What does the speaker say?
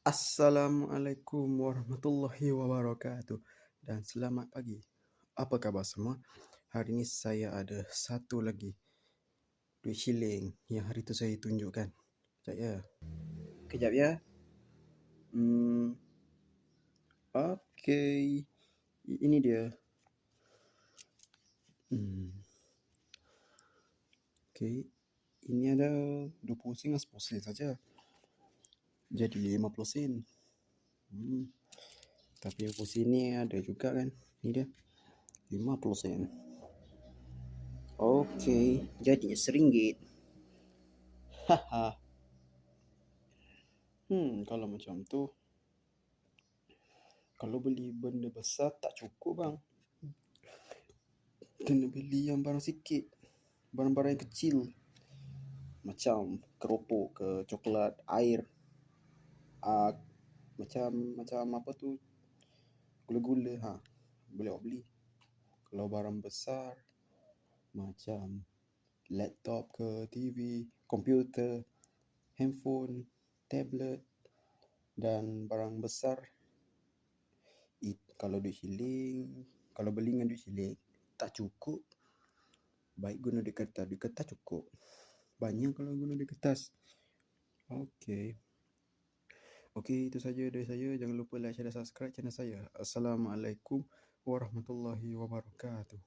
Assalamualaikum warahmatullahi wabarakatuh dan selamat pagi. Apa khabar semua? Hari ini saya ada satu lagi duit shilling yang hari tu saya tunjukkan. Sekejap ya. Kejap ya. Okey. Ini dia. Okey. Ini ada 20 sen dengan 10 sen saja. Jadi 50 sen. Tapi 20 sen ni ada juga kan. Ini dia. 50 sen. Okey, jadinya RM1. Haha. Kalau macam tu, kalau beli benda besar tak cukup bang. Kena beli yang barang sikit. Barang-barang yang kecil. Macam keropok ke, coklat, air. Macam apa tu, gula-gula. Boleh awak beli. Kalau barang besar, macam laptop ke, TV, komputer, handphone, tablet dan barang besar, kalau duit shilling, kalau beli dengan duit shilling tak cukup. Baik guna duit kertas. Duit kertas cukup. Banyak kalau guna duit kertas. Okey, itu saja dari saya. Jangan lupa like, share dan subscribe channel saya. Assalamualaikum warahmatullahi wabarakatuh.